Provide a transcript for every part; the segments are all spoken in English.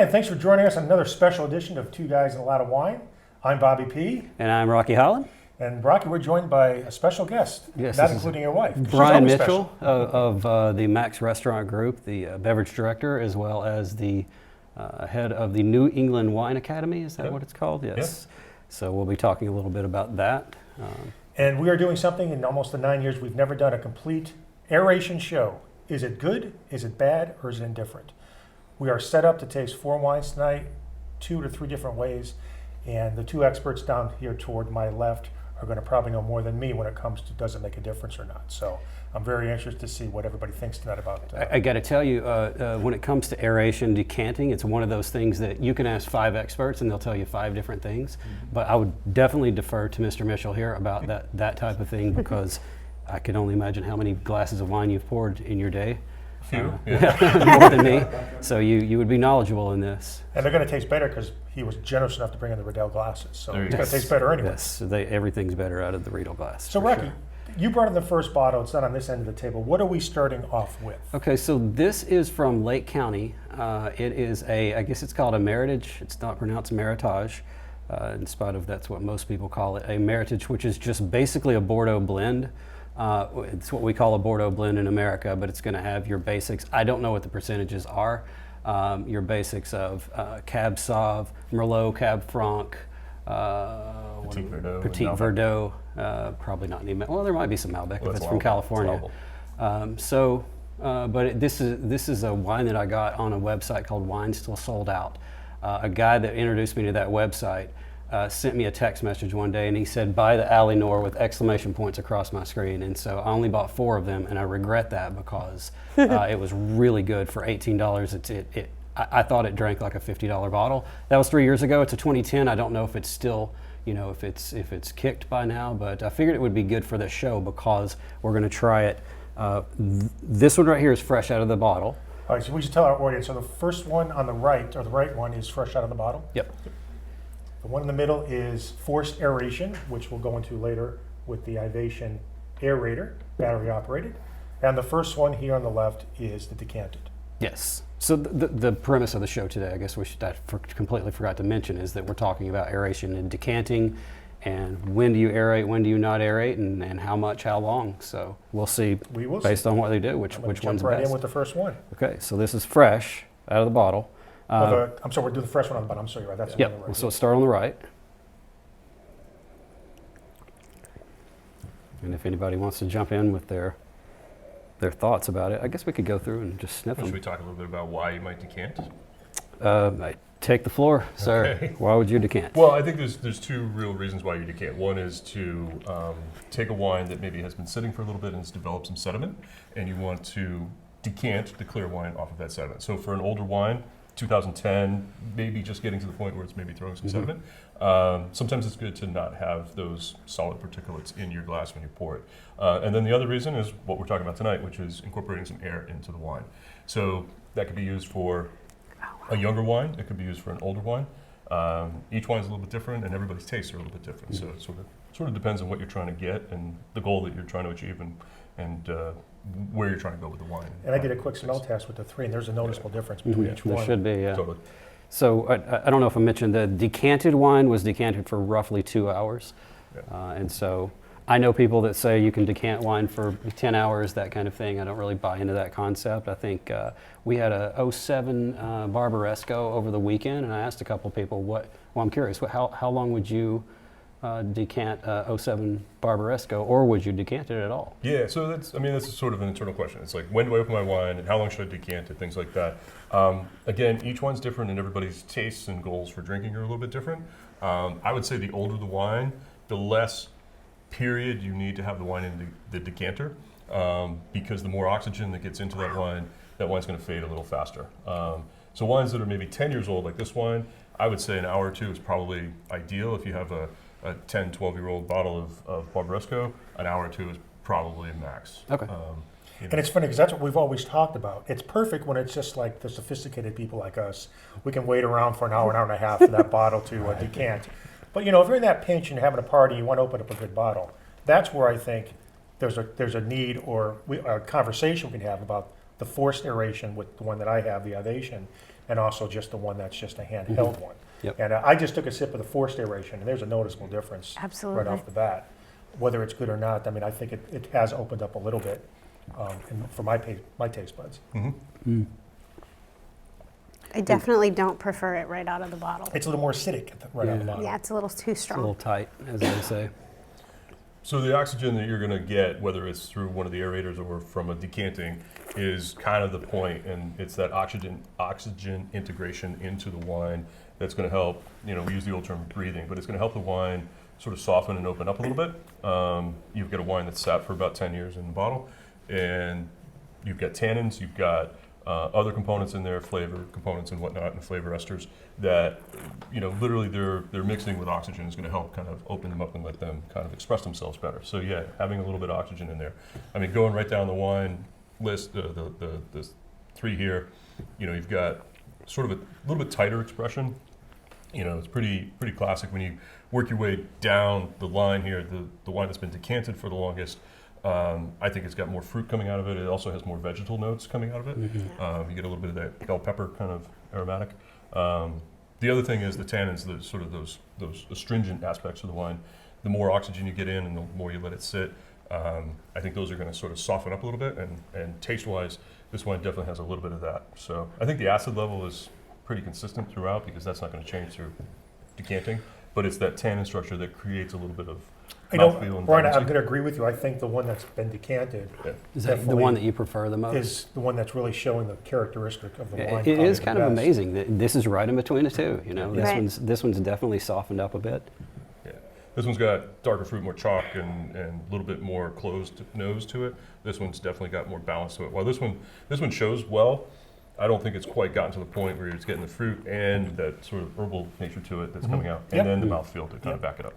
and thanks for joining us on another special edition of Two Guys and a Lot of Wine. I'm Bobby P. And I'm Rocky Holland. And Rocky, we're joined by a special guest, Yes, not including your wife. Brian Mitchell of the Max Restaurant Group, the beverage director, as well as the head of the New England Wine Academy. Is that what it's called? Yes. So we'll be talking a little bit about that. And we are doing something in almost the 9 years we've never done, a complete aeration show. Is it good, is it bad, or is it indifferent? We are set up to taste 4 wines tonight, 2 to 3 different ways, and the 2 experts down here toward my left are going to probably know more than me when it comes to does it make a difference or not. So I'm very anxious to see what everybody thinks tonight about I got to tell you, when it comes to aeration, decanting, it's one of those things that you can ask 5 experts and they'll tell you 5 different things. But I would definitely defer to Mr. Mitchell here about that type of thing, because I can only imagine how many glasses of wine you've poured in your day. Few, more than me. So you would be knowledgeable in this. And they're going to taste better because he was generous enough to bring in the Riedel glasses. So it's going to taste better anyway. Yes, everything's better out of the Riedel glass. So Rocky, you brought in the first bottle. It's not on this end of the table. What are we starting off with? Okay, so this is from Lake County. It is I guess it's called a Meritage. It's not pronounced Meritage, in spite of that's what most people call it. A Meritage, which is just basically a Bordeaux blend. It's what we call a Bordeaux blend in America, but it's going to have your basics. I don't know what the percentages are. Your basics of Cab Sauv, Merlot, Cab Franc, Petit Verdot, probably not any. Well, there might be some Malbec if it's from California. But this is a wine that I got on a website called Wine Still Sold Out. A guy that introduced me to that website sent me a text message one day, and he said, "Buy the Alienor," with exclamation points across my screen. And so I only bought 4 of them, and I regret that because it was really good for $18. I thought it drank like a $50 bottle. That was 3 years ago. It's a 2010. I don't know if it's still, if it's kicked by now, but I figured it would be good for this show because we're going to try it. This one right here is fresh out of the bottle. All right, so we should tell our audience. So the first one on the right, or the right one, is fresh out of the bottle. Yep. The one in the middle is forced aeration, which we'll go into later with the Aeration aerator, battery operated. And the first one here on the left is the decanted. Yes. So the premise of the show today, I guess I completely forgot to mention, is that we're talking about aeration and decanting, and when do you aerate, when do you not aerate, and how much, how long. So we'll see, based on what they do, which one's jump right best. in with the first one. Okay, so this is fresh out of the bottle. I'm sorry, we'll do the fresh one on the bottom. I'm sorry, right? That's Yep. on the right. So let's start on the right. And if anybody wants to jump in with their thoughts about it, I guess we could go through and just sniff them. Should we talk a little bit about why you might decant? Take the floor, sir. Okay. Why would you decant? Well, I think there's 2 real reasons why you decant. One is to take a wine that maybe has been sitting for a little bit and has developed some sediment, and you want to decant the clear wine off of that sediment. So for an older wine, 2010, maybe just getting to the point where it's maybe throwing some sediment. Sometimes it's good to not have those solid particulates in your glass when you pour it. And then the other reason is what we're talking about tonight, which is incorporating some air into the wine. So that could be used for a younger wine. It could be used for an older wine. Each wine is a little bit different, and everybody's tastes are a little bit different. So it sort of depends on what you're trying to get and the goal that you're trying to achieve, and where you're trying to go with the wine. And I did a quick smell test with the 3, and there's a noticeable difference between each one. There should be, yeah. Totally. So I don't know if I mentioned the decanted wine was decanted for roughly 2 hours. Yeah. And so I know people that say you can decant wine for 10 hours, that kind of thing. I don't really buy into that concept. I think we had a 07 Barbaresco over the weekend, and I asked a couple of people, I'm curious, how long would you decant 07 Barbaresco, or would you decant it at all? Yeah, so that's sort of an internal question. It's like, when do I open my wine, and how long should I decant it, things like that. Again, each one's different, and everybody's tastes and goals for drinking are a little bit different. I would say the older the wine, the less period you need to have the wine in the decanter, because the more oxygen that gets into that wine's going to fade a little faster. So wines that are maybe 10 years old, like this wine, I would say an hour or 2 is probably ideal. If you have a 10, 12-year-old bottle of Barbaresco, an hour or 2 is probably a max. Okay. And it's funny because that's what we've always talked about. It's perfect when it's just like the sophisticated people like us. We can wait around for an hour and a half for that bottle to decant. But if you're in that pinch and you're having a party, you want to open up a good bottle. That's where I think there's a need or a conversation we can have about the forced aeration with the one that I have, the Aeration, and also just the one that's just a handheld one. Yep. And I just took a sip of the forced aeration, and there's a noticeable difference Absolutely. right off the bat. Whether it's good or not, I mean, I think it has opened up a little bit for my taste buds. I definitely don't prefer it right out of the bottle. It's a little more acidic right out of the Yeah. bottom. Yeah, it's a little too It's a little strong. tight, as they say. So the oxygen that you're going to get, whether it's through one of the aerators or from a decanting, is kind of the point, and it's that oxygen integration into the wine that's going to help. You know, we use the old term breathing, but it's going to help the wine sort of soften and open up a little bit. You've got a wine that's sat for about 10 years in the bottle, and you've got tannins, you've got other components in there, flavor components and whatnot, and flavor esters that, you know, literally they're mixing with oxygen is going to help kind of open them up and let them kind of express themselves better. So yeah, having a little bit of oxygen in there. I mean, going right down the wine list, the three here, you know, you've got sort of a little bit tighter expression. You know, it's pretty classic when you work your way down the line here. The wine that's been decanted for the longest, I think it's got more fruit coming out of it. It also has more vegetal notes coming out of it. You get a little bit of that bell pepper kind of aromatic. The other thing is the tannins, the sort of those astringent aspects of the wine. The more oxygen you get in and the more you let it sit, I think those are going to sort of soften up a little bit. And taste-wise, this wine definitely has a little bit of that. So I think the acid level is pretty consistent throughout because that's not going to change through decanting. But it's that tannin structure that creates a little bit of You know, mouthfeel and Brian, I'm vibrancy. going to agree with you. I think the one that's been decanted Is that the Definitely one that you prefer the most? is the one that's really showing the characteristic of the wine. It probably is the kind of best. amazing. This is right in between the two. You know, Right. this one's definitely softened up a bit. Yeah. This one's got darker fruit, more chalk, and a little bit more closed nose to it. This one's definitely got more balance to it. While this one shows well, I don't think it's quite gotten to the point where it's getting the fruit and that sort of herbal nature to it that's coming out, and Yep. then the mouthfeel to kind of back it up.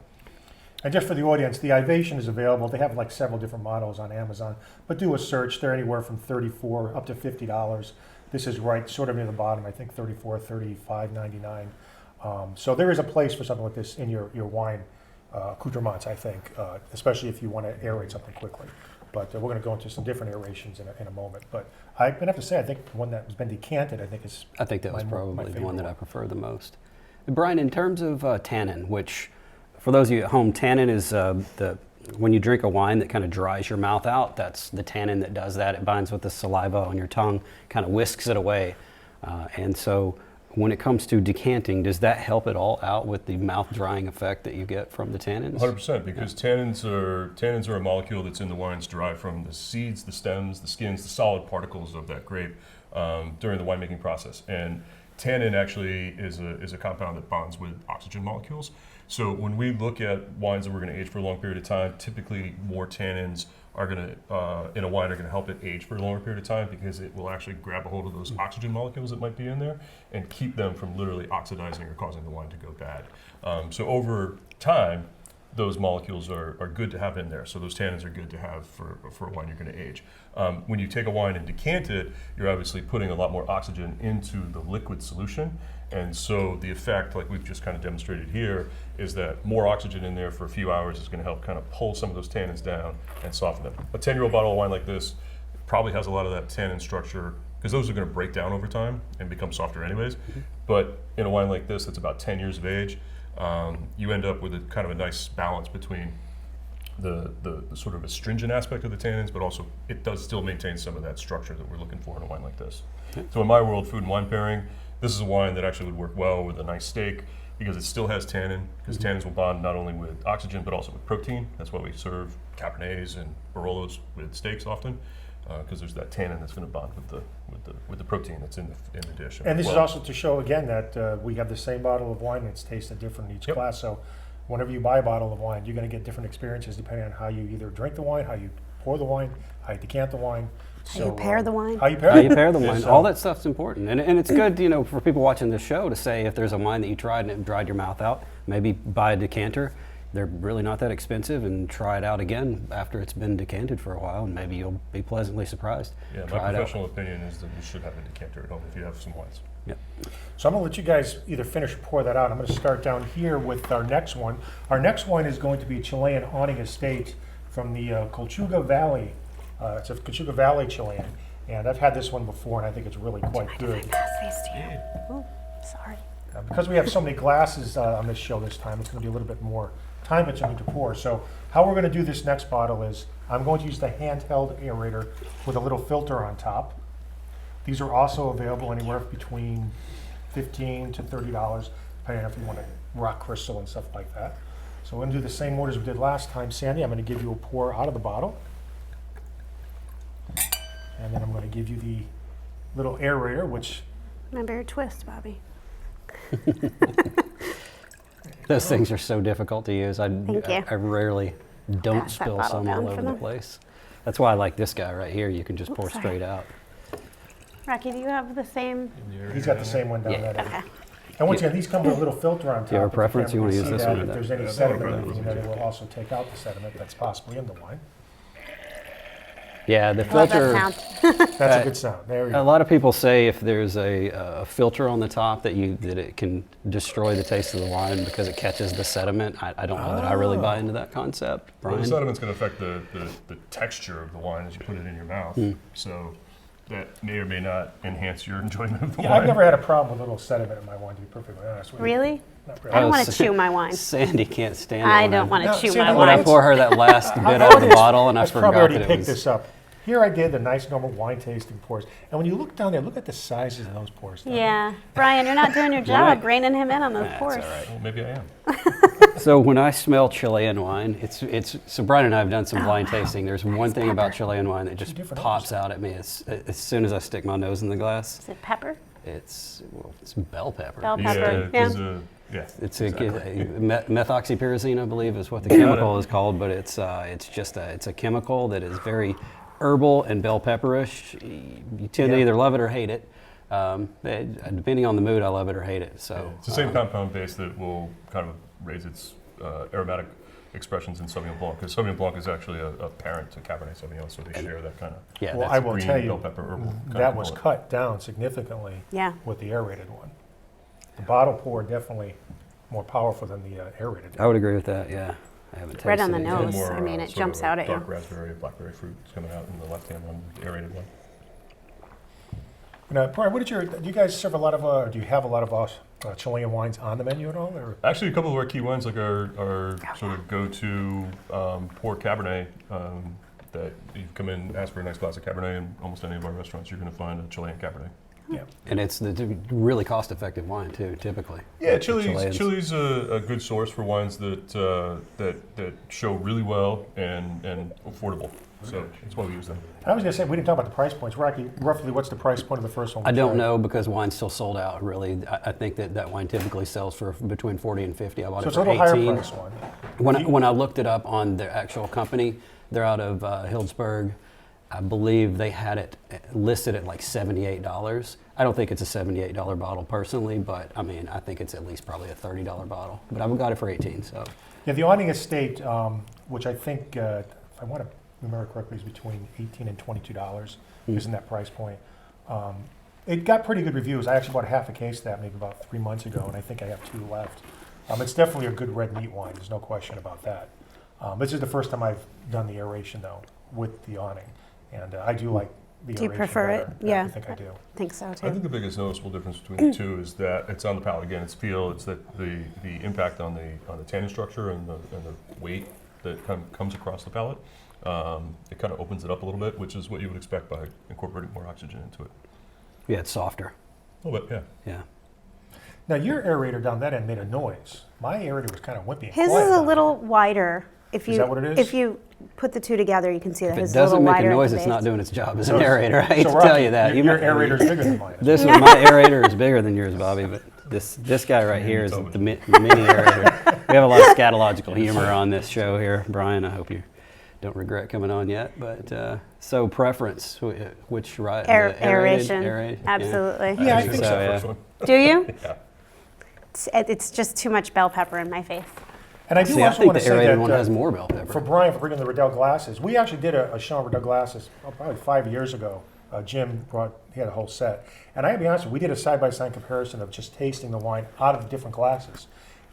And just for the audience, the Aeration is available. They have like several different models on Amazon, but do a search. They're anywhere from $34 up to $50. This is right sort of near the bottom, I think $34, $35.99. So there is a place for something like this in your wine accoutrements, I think, especially if you want to aerate something quickly. But we're going to go into some different aerations in a moment. But I'm going to have to say, I think the one that has been decanted, I think is I think that was my probably the favorite one that I one. prefer the most. Brian, in terms of tannin, which for those of you at home, tannin is when you drink a wine that kind of dries your mouth out, that's the tannin that does that. It binds with the saliva on your tongue, kind of whisks it away. And so when it comes to decanting, does that help at all out with the mouth drying effect that you get from the tannins? 100%, because tannins are a molecule that's in the wines derived from the seeds, the stems, the skins, the solid particles of that grape during the winemaking process. And tannin actually is a compound that bonds with oxygen molecules. So when we look at wines that we're going to age for a long period of time, typically more tannins are going to, in a wine, are going to help it age for a longer period of time because it will actually grab a hold of those oxygen molecules that might be in there and keep them from literally oxidizing or causing the wine to go bad. So over time, those molecules are good to have in there. So those tannins are good to have for a wine you're going to age. When you take a wine and decant it, you're obviously putting a lot more oxygen into the liquid solution. And so the effect, like we've just kind of demonstrated here, is that more oxygen in there for a few hours is going to help kind of pull some of those tannins down and soften them. A 10-year-old bottle of wine like this probably has a lot of that tannin structure because those are going to break down over time and become softer anyways. But in a wine like this that's about 10 years of age, you end up with a kind of a nice balance between the sort of astringent aspect of the tannins, but also it does still maintain some of that structure that we're looking for in a wine like this. So in my world, food and wine pairing, this is a wine that actually would work well with a nice steak because it still has tannin, because tannins will bond not only with oxygen but also with protein. That's why we serve Cabernets and Barolos with steaks often, because there's that tannin that's going to bond with the protein that's in the dish. And this is Well, also to show again that we have the same bottle of wine and it's tasted different in each Yep. class. So whenever you buy a bottle of wine, you're going to get different experiences depending on how you either drink the wine, how you pour the wine, how you decant the wine. How you pair the wine. How you pair How you pair the Yeah, wine, so- all that stuff's important. And it's good, you know, for people watching this show to say if there's a wine that you tried and it dried your mouth out, maybe buy a decanter. They're really not that expensive and try it out again after it's been decanted for a while and maybe you'll be pleasantly surprised. Yeah, my Try it out. professional opinion is that you should have a decanter at home if you have some wines. Yep. So I'm going to let you guys either finish or pour that out. I'm going to start down here with our next one. Our next one is going to be Chilean awning estate from the Colchuga Valley. It's a Colchuga Valley Chilean. And I've had this one before, and I think it's really quite good. Pass these to you. Oh, sorry. Because we have so many glasses on this show this time, it's going to be a little bit more time-consuming to pour. So how we're going to do this next bottle is I'm going to use the handheld aerator with a little filter on top. These are also available anywhere between $15 to $30, depending on if you want to rock crystal and stuff like that. So we're going to do the same order as we did last time. Sandy, I'm going to give you a pour out of the bottle. And then I'm going to give you the little aerator, which... Remember your twist, Bobby. Those things are so difficult to use. Thank you. I rarely don't Pass that spill bottle some down all for over the them. place. That's why I like this guy right here. You can just pour sorry. straight out. Rocky, do you have the same? He's got the same one down Yeah. that end. Okay. And once again, these come with a little filter on top. Do you have a if preference? You can't wanna really use see this that, one or If that? there's any Yeah, sediment, that then it will also take out the sediment that's possibly in the wine. Yeah, the Love that filter. sound. That's a good sound. There you A go. lot of people say if there's a filter on the top that it can destroy the taste of the wine because it catches the sediment. I don't know that I really buy into that concept. Well, the Brian? sediment's going to affect the texture of the wine as you put it in your mouth. So that may or may not enhance your enjoyment of the Yeah, wine. I've never had a problem with a little sediment in my wine, to be perfectly honest with you. Really? Not I really. don't Oh, want to Sa- chew my wine. Sandy can't stand it. I when don't want No, to chew see, my no, When I wine. pour her that last bit out of the bottle and I That's probably forgot already that it picked was. this up. Here I did the nice normal wine tasting pours. And when you look down there, look at the sizes of those pours. down there. Yeah. Brian, you're not doing your job reining him in on those That's pours. all right. Well, maybe I am. So when I smell Chilean wine, so Brian and I have done some blind tasting. There's one thing about Chilean wine that just different pops out at me as soon as I stick my nose in the glass. Is it pepper? It's bell pepper. Bell pepper. Yeah, Yeah. there's a, yeah. It's exactly. methoxypyrazine, I believe, is what the Got chemical it. is called, but it's a chemical that is very herbal and bell pepperish. You tend to Yeah. either love it or hate it. Depending on the mood, I love it or hate it. Yeah, So it's the same compound base that will kind of raise its aromatic expressions in Sauvignon Blanc, because Sauvignon Blanc is actually a parent to Cabernet Sauvignon, so they share that kind of yeah, Well, that's- I will green tell you, bell pepper herbal kind that of was component. cut down significantly Yeah. with the aerated one. The bottle pour definitely more powerful than the aerated. I would agree with that. Yeah, I haven't tasted Right on the it yet. And nose. more, I mean, it sort jumps of out at you. dark raspberry, blackberry fruit is coming out in the left-hand one, the aerated one. Now, Brian, do you guys serve a lot of, do you have a lot of Chilean wines on the menu at all? Or? Actually, a couple of our key wines, like our sort of go-to port Cabernet, that you come in, ask for a nice glass of Cabernet, in almost any of our restaurants, you're going to find a Chilean Cabernet. Yeah. And it's the really cost-effective wine too, typically. Yeah, Chileans. Chile's a good source for wines that show really well and affordable. So that's why we use them. I was going to say, we didn't talk about the price points. Roughly, what's the price point of the first one? I we don't tried? know because wine's still sold out. Really, I think that wine typically sells for between 40 and 50. I bought So it it's a for little 18. higher price one. When I looked it up on their actual company, they're out of Hillsburg. I believe they had it listed at like $78. I don't think it's a $78 bottle personally, but I mean, I think it's at least probably a $30 bottle. But I've got it for 18. So Yeah, the awning estate, which I think, if I want to remember correctly, is between $18 and $22, is in that price point. It got pretty good reviews. I actually bought half a case of that maybe about 3 months ago, and I think I have 2 left. It's definitely a good red meat wine. There's no question about that. This is the first time I've done the aeration, though, with the awning. And I do like the Do you aeration prefer it? better. Yeah. I think I do. I think so I too. think the biggest noticeable difference between the two is that it's on the palate. Again, it's feel. It's that the impact on the tannin structure and the weight that comes across the palate. It kind of opens it up a little bit, which is what you would expect by incorporating more oxygen into it. yeah, it's softer. A little bit, yeah. Yeah. Now, your aerator down that end made a noise. My aerator was kind of wimpy and His quiet is a down little wider. If you Is that what it is? if you put the two together, you can see that If it his is a little doesn't make wider a at noise, the it's not base. doing its job as So- an aerator. I hate So, to Rocky, tell you that. Your aerator's bigger than mine. This was my aerator is bigger than yours, Bobby, but this guy right here is told the mini aerator. We have a lot of scatological humor on this show here, Brian. I hope you don't regret coming on yet. But so preference, which right? the Aeration. aerated? Absolutely. Yeah, I Actually, think it's so, the yeah. first one. Do you? Yeah. It's just too much bell pepper in my face. And I do See, I also think want the to say aerated that one has more bell pepper. for Brian for bringing the Riddell glasses, we actually did a show on Riddell glasses probably 5 years ago. Jim he had a whole set. And I gotta be honest with you, we did a side-by-side comparison of just tasting the wine out of the different glasses.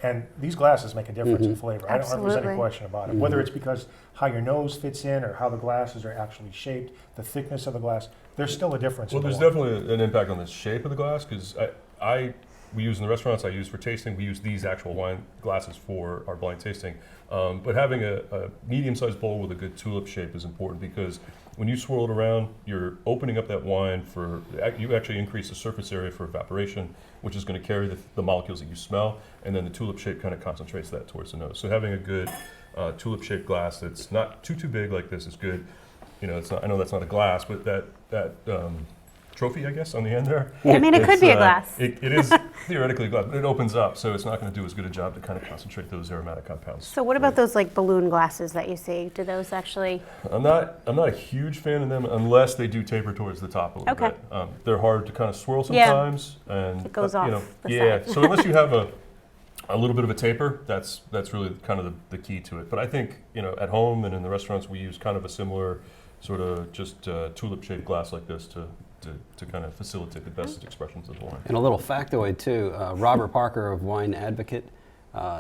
And these glasses make a difference in flavor. I don't think there's any Absolutely. question about it. Whether it's because how your nose fits in or how the glasses are actually shaped, the thickness of the glass, there's still a difference. Well, in the there's wine. definitely an impact on the shape of the glass because we use in the restaurants, I use for tasting, we use these actual wine glasses for our blind tasting. But having a medium-sized bowl with a good tulip shape is important because when you swirl it around, you're opening up that wine you actually increase the surface area for evaporation, which is going to carry the molecules that you smell, and then the tulip shape kind of concentrates that towards the nose. So having a good tulip-shaped glass that's not too big like this is good. You know, I know that's not a glass, but that trophy, I guess, on the end there. I mean, it could be a glass. It is theoretically a glass, but it opens up, so it's not going to do as good a job to kind of concentrate those aromatic compounds. So what about those like balloon glasses that you see? Do those actually? I'm not a huge fan of them unless they do taper towards the top a little Okay. bit. They're hard to kind of swirl Yeah. sometimes, and It goes off the yeah. side. So unless you have a little bit of a taper, that's really kind of the key to it. But I think at home and in the restaurants we use kind of a similar sort of just tulip-shaped glass like this to kind of facilitate the best expressions of the wine. And a little factoid too, Robert Parker of Wine Advocate,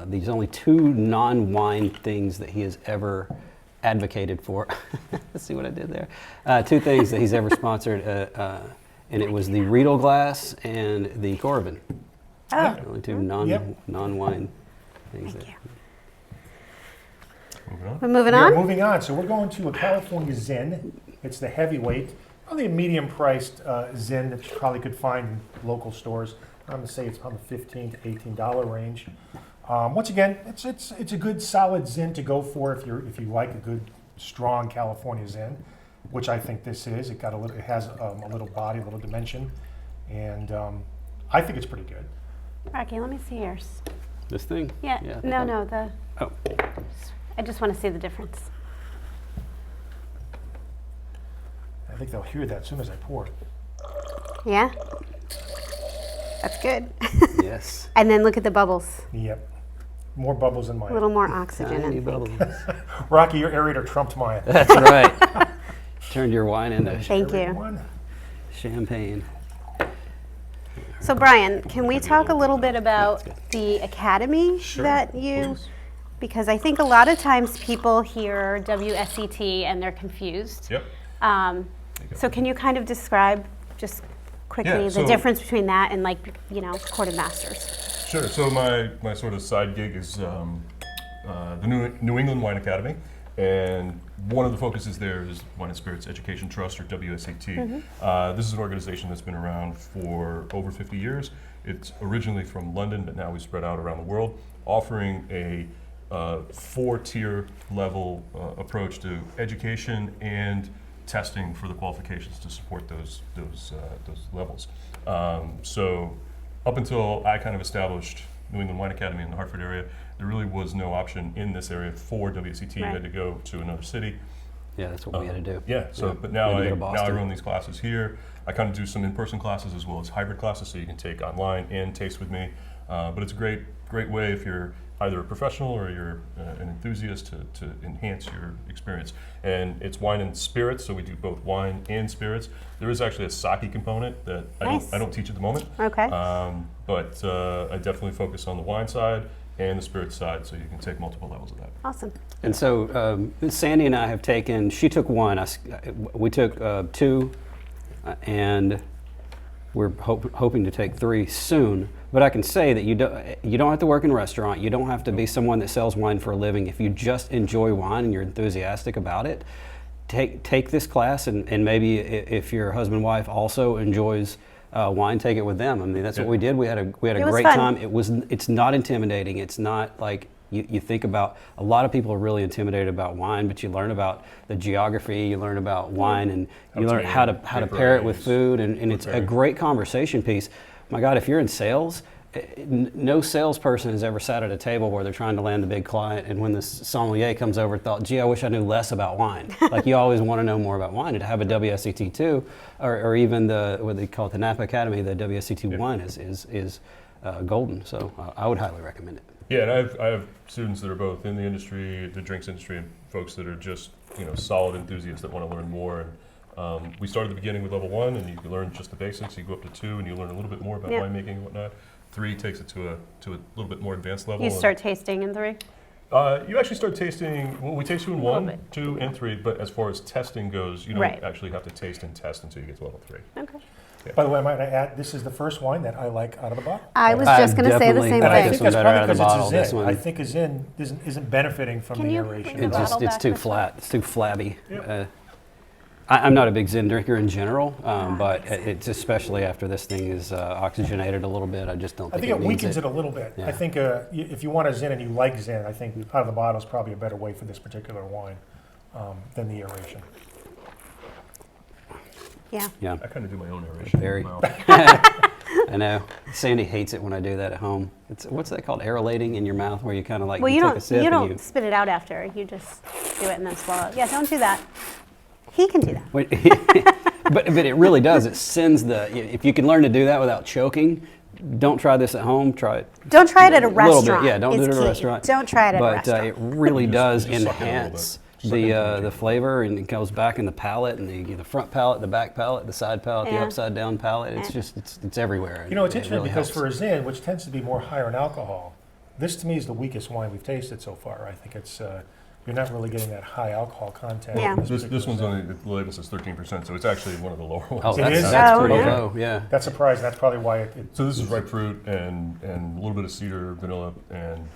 there's only 2 non-wine things that he has ever advocated for. Let's see what I did there. 2 things that he's ever sponsored, and it was the Riedel glass and the Corvin. Oh, Only 2 Yep. non-wine things. thank that- you. Moving on. We're moving Yeah, on. moving on. So we're going to a California Zin. It's the heavyweight, probably a medium-priced Zin that you probably could find in local stores. I'm going to say it's on the $15 to $18 range. Once again, it's a good solid Zin to go for if you like a good strong California Zin, which I think this is. It has a little body, a little dimension, and I think it's pretty good. Rocky, let me see yours. This thing? Yeah. I think No. Oh, I just want to see the difference. I think they'll hear that as soon as I pour it. Yeah. That's good. yes. And then look at the bubbles. Yep. More bubbles than A mine. little more oxygen. Tiny I think. bubbles. Rocky, your aerator trumped mine. That's right. Turned your wine into Thank you. Everyone. champagne. So Brian, can we talk a little bit about the academy that you? Please. Because I think a lot of times people hear WSET and they're confused. Yep. So can you kind of describe just quickly Yeah, the so- difference between that and court masters? Sure. So my sort of side gig is the New England Wine Academy, and one of the focuses there is Wine and Spirits Education Trust, or WSET. This is an organization that's been around for over 50 years. It's originally from London, but now we spread out around the world, offering a 4-tier level approach to education and testing for the qualifications to support those levels. So up until I kind of established New England Wine Academy in the Hartford area, there really was no option in this area for WSET. You Right. had to go to another city. Yeah, that's what we had to do. Yeah. So, Yeah. but now We had to go to now I Boston. run these classes here. I kind of do some in-person classes as well as hybrid classes, so you can take online and taste with me. But it's a great way if you're either a professional or you're an enthusiast to enhance your experience. And it's wine and spirits, so we do both wine and spirits. There is actually a sake component that Nice. I don't teach at the moment. Okay. But I definitely focus on the wine side and the spirit side, so you can take multiple levels of that. Awesome. And so Sandy and I have taken, she took 1, we took 2, and we're hoping to take 3 soon. But I can say that you don't have to work in a restaurant. You don't have to be someone that sells wine for a living. If you just enjoy wine and you're enthusiastic about it, take this class, and maybe if your husband and wife also enjoys wine, take it with them. I mean, that's what we did. We had a It was great fun. time. It's not intimidating. It's not like you think about. A lot of people are really intimidated about wine, but you learn about the geography. You learn about wine, and you learn how to pair it with food, and it's a great conversation piece. My God, if you're in sales, no salesperson has ever sat at a table where they're trying to land a big client, and when the sommelier comes over, thought, "Gee, I wish I knew less about wine." Like, you always want to know more about wine, and to have a WSET 2, or even what they call it, the Napa Academy, the WSET 1 is golden. So I would highly recommend it. Yeah, and I have students that are both in the industry, the drinks industry, and folks that are just solid enthusiasts that want to learn more. And we start at the beginning with level 1, and you can learn just the basics. You go up to 2, and you learn a little bit more about Yep. winemaking and whatnot. 3 takes it to a little bit more advanced level. You and- start tasting in 3? You actually start tasting, well, we taste you in little 1, bit. 2, and 3, but as far as testing goes, you don't Right. actually have to taste and test until you get to level 3. Okay. By the way, I might add, this is the first wine that I like out of the bottle. I was I just going to say the definitely same And I like thing. think this that's one better probably out of the because bottle. it's This a Zin. one- I think a Zin isn't benefiting from Can the you aeration. bring the bottle It's back too this way? flat. It's too flabby. Yep. I'm not a big Zin drinker in general, but makes sense. it's especially after this thing is oxygenated a little bit. I just don't I think think it needs weakens it a little bit. Yeah. I think if you want a Zin and you like Zin, I think out of the bottle is probably a better way for this particular wine than the aeration. Yeah. Yeah, I kind of do my own aeration. Very. Wow. I know. Sandy hates it when I do that at home. It's what's that called? Aerolating in your mouth, where you kind of like Well, you you take a sip don't and you. spit it out after. You just do it and then swallow it. Yeah, don't do that. He can do that. Wait, but it really does. It sends the. If you can learn to do that without choking, don't try this at home. Try it. Don't try it at a little bit, restaurant. yeah, don't do is it at a key. restaurant. Don't try it at a But restaurant. it really does just suck it a little enhance bit. Suck it into the it. flavor, and it goes back in the palate, and the front palate, the back palate, the side palate, the Yeah. upside down palate. It's Yeah. just it's everywhere. You know, it's It interesting really because helps. for a Zin, which tends to be more higher in alcohol, this to me is the weakest wine we've tasted so far. I think it's you're not really getting that high alcohol content. Yeah. in This particular one's Zin. only, the label says 13%, so it's actually one of the lower ones. Oh, It is? that's Oh, pretty yeah. low. Yeah. That's surprising. That's probably why it So this is ripe fruit and a little bit of cedar, vanilla, and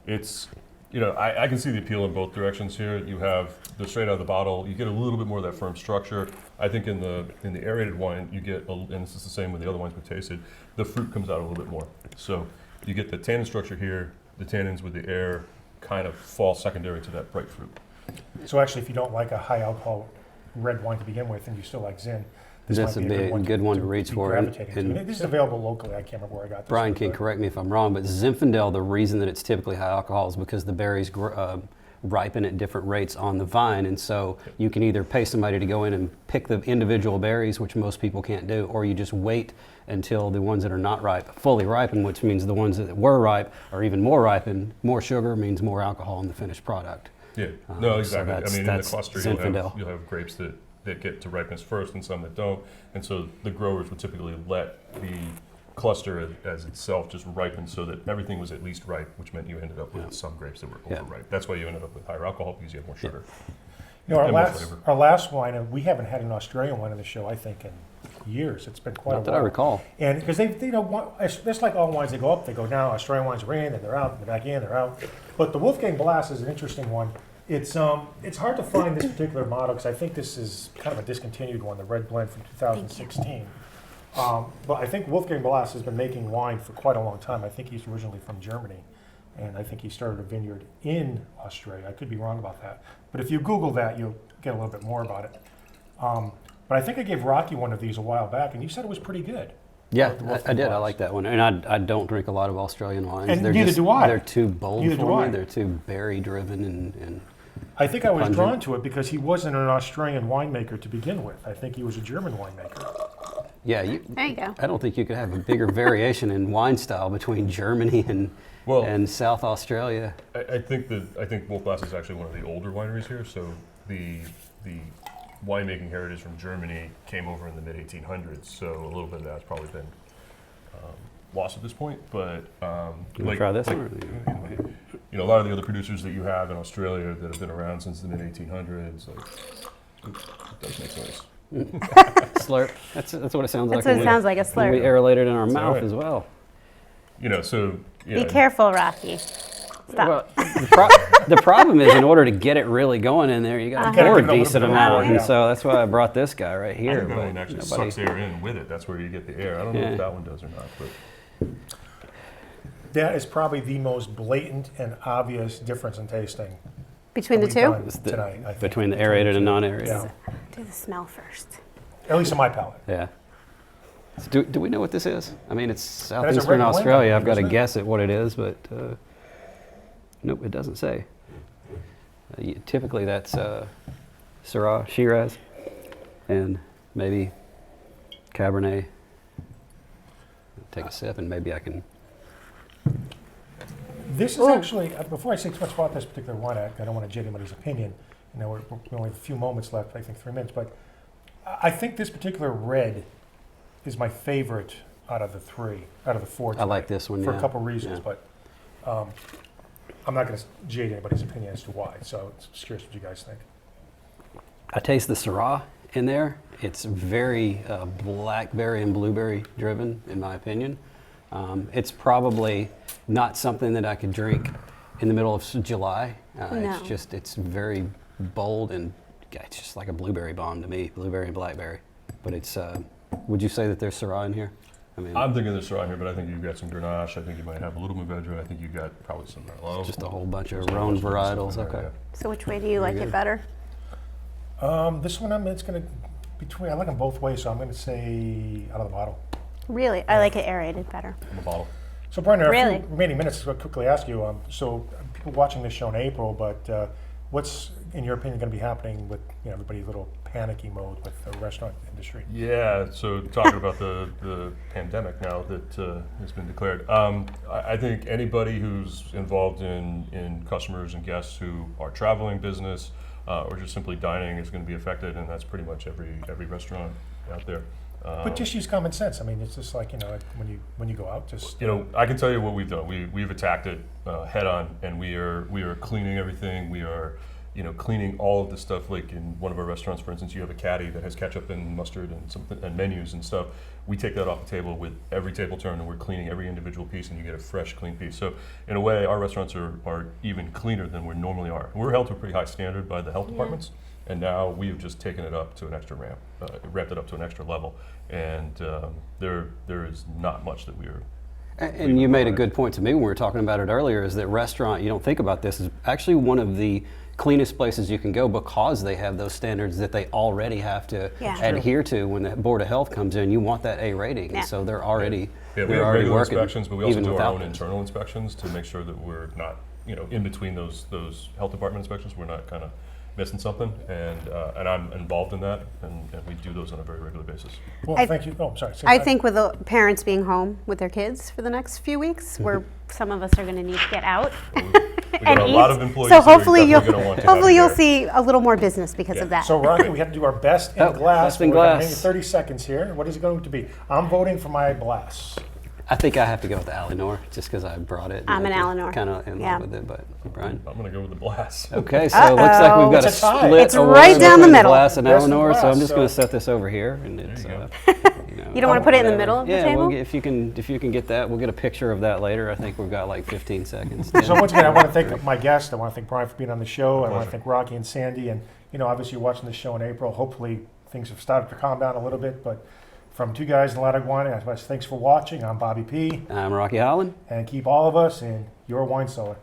it's, you know, I can see the appeal in both directions here. You have the straight out of the bottle, you get a little bit more of that firm structure. I think in the aerated wine, you get, and this is the same with the other wines we've tasted, the fruit comes out a little bit more. So you get the tannin structure here, the tannins with the air kind of fall secondary to that bright fruit. So actually, if you don't like a high alcohol red wine to begin with, and you still like Zin, this This might would be be a good one to reach be for, and- gravitating to. and- And this is available locally. I can't remember where I got this. Brian one, can but- correct me if I'm wrong, but Zinfandel, the reason that it's typically high alcohol is because the berries ripen at different rates on the vine, and so you can either pay somebody to go in and pick the individual berries, which most people can't do, or you just wait until the ones that are not ripe fully ripen, which means the ones that were ripe are even more ripened. More sugar means more alcohol in the finished product. Yeah, no, so exactly. I that's- mean, in the that's cluster, Zinfandel. you'll have grapes that get to ripeness first and some that don't. And so the growers would typically let the cluster as itself just ripen so that everything was at least ripe, which meant you ended up with Yeah. some grapes that were Yeah. overripe. That's why you ended up with higher alcohol, because you have more sugar. You know, And more flavor. our last wine, and we haven't had an Australian wine on the show, I think, in years. It's been quite Not a that while. I recall. And because they, you know, it's like all wines, they go up, they go down. Australian wines are in, and they're out, and they're back in, they're out. But the Wolfgang Blass is an interesting one. It's hard to find this particular model because I think this is kind of a discontinued one, the red blend from 2016. But I think Wolfgang Blass has been making wine for quite a long time. I think he's originally from Germany, and I think he started a vineyard in Australia. I could be wrong about that. But if you Google that, you'll get a little bit more about it. But I think I gave Rocky one of these a while back, and you said it was pretty good. Yeah, The I Wolfgang did. I Blass. like that one, and I don't drink a lot of Australian wines. And neither do I. They're too bold Neither do for I. me. They're too berry driven, and I think I was Pungent. drawn to it because he wasn't an Australian winemaker to begin with. I think he was a German winemaker. yeah, There you go. I don't think you could have a bigger variation in wine style between Germany Well- and South Australia. I think Wolf Blass is actually one of the older wineries here. So the winemaking heritage from Germany came over in the mid 1800s. So a little bit of that's probably been lost at this point. But You want to try this one? you know, a lot of the other producers that you have in Australia that have been around since the mid 1800s, like, it does make noise. Slurp. That's what it sounds like. That's what it when sounds like, a when we slurp. aerolate it in our all mouth right. as well. You know, so you Be know, careful, Rocky. Stop. Well, the problem is, in order to get it really going in there, you got Uh-huh. to pour Gotta a give it a little decent bit of amount, power, and yeah. so that's why I brought this guy right I here. think that but one actually nobody- sucks air in with it. That's where you get the air. I don't know Yeah. if that one does or not, but That is probably the most blatant and obvious difference in tasting Between the we've two? done It's the- tonight. I think. between the aerated and non-aerated. Yeah. Do the smell first. At least in my palate. Yeah. So do we know what this is? I mean, it's That is a southeastern red blend, Australia. I've got to isn't it? guess at what it is, but nope, it doesn't say. Typically, that's Syrah, Shiraz, and maybe Cabernet. Take a sip, and maybe I can. This is Ooh. actually, before I say too much about this particular wine, I don't want to judge anybody's opinion. You know, we only have a few moments left, I think 3 minutes, but I think this particular red is my favorite out of the four. I like this one. For yeah. a couple reasons, Yeah. but I'm not going to jade anybody's opinion as to why, so it's curious what you guys think. I taste the Syrah in there. It's very blackberry and blueberry driven, in my opinion. It's probably not something that I could drink in the middle of July. No. It's very bold and it's just like a blueberry bomb to me, blueberry and blackberry. But it's, would you say that there's Syrah in here? I mean, I'm thinking there's Syrah here, but I think you've got some Grenache. I think you might have a little Mourvedre. I think you've got probably some Merlot. just a whole bunch of Rhone varietals. Okay. So which way do you like good. it better? This one, it's going to between. I like them both ways, so I'm going to say out of the bottle. Really? I like it aerated better. In the bottle. So, Brian, there are a Really? few remaining minutes. I'll quickly ask you. So, people watching this show in April, but what's, in your opinion, going to be happening with everybody's little panicky mode with the restaurant industry? Yeah, so talking about the pandemic now that has been declared, I think anybody who's involved in customers and guests who are traveling business or just simply dining is going to be affected, and that's pretty much every restaurant out there. But just use common sense. I mean, it's just like when you go out, just I can tell you what we've done. We've attacked it head on, and we are cleaning everything. We are cleaning all of the stuff. Like in one of our restaurants, for instance, you have a caddy that has ketchup and mustard and menus and stuff. We take that off the table with every table turn, and we're cleaning every individual piece, and you get a fresh, clean piece. So in a way, our restaurants are even cleaner than we normally are. We're held to a pretty high standard by the health departments, and now we've just taken it up to an extra ramped it up to an extra level, and there is not much that we are. And you made a good point to me when we were talking about it earlier, is that restaurant, you don't think about this, is actually one of the cleanest places you can go because they have those standards that they already have to adhere to when the Board of Health comes in. You want that A rating, and so they're already we they're have already regular working, inspections, but we also even do our without own this. internal inspections to make sure that we're not, in between those health department inspections, we're not kind of missing something, and I'm involved in that, and we do those on a very regular basis. Well, thank you. Oh, I'm sorry. I think with the parents being home with their kids for the next few weeks, where some of us are going to need to get out We got a and lot eat. of employees So that are hopefully definitely gonna want to hopefully have you'll you see a little more business because of that. So, Rocky, we have to do our best in Oh, glass. best in We're gonna glass. give you 30 seconds here. What is it going to be? I'm voting for my glass. I think I have to go with the Alinor just because I brought it. I'm an Alinor. Kind of in Yeah. love with it, but Brian. I'm going to go with the glass. Okay, so it looks like we've got It's a a tie. split. It's award right down the between middle. Glass and Best in Alinor, so glass, I'm just going to so- set this over here, and it's. you go. You don't want to put it in the whatever. middle of the Yeah, table? we'll if you can get that, we'll get a picture of that later. I think we've got like 15 seconds. So once again, I want to thank my guests. I want to thank Brian for being on the show. I want pleasure. to thank Rocky and Sandy. And obviously, you're watching the show in April. Hopefully, things have started to calm down a little bit. But from two guys in Lotta Wine, thanks for watching. I'm Bobby P. I'm Rocky Holland. And keep all of us in your wine cellar.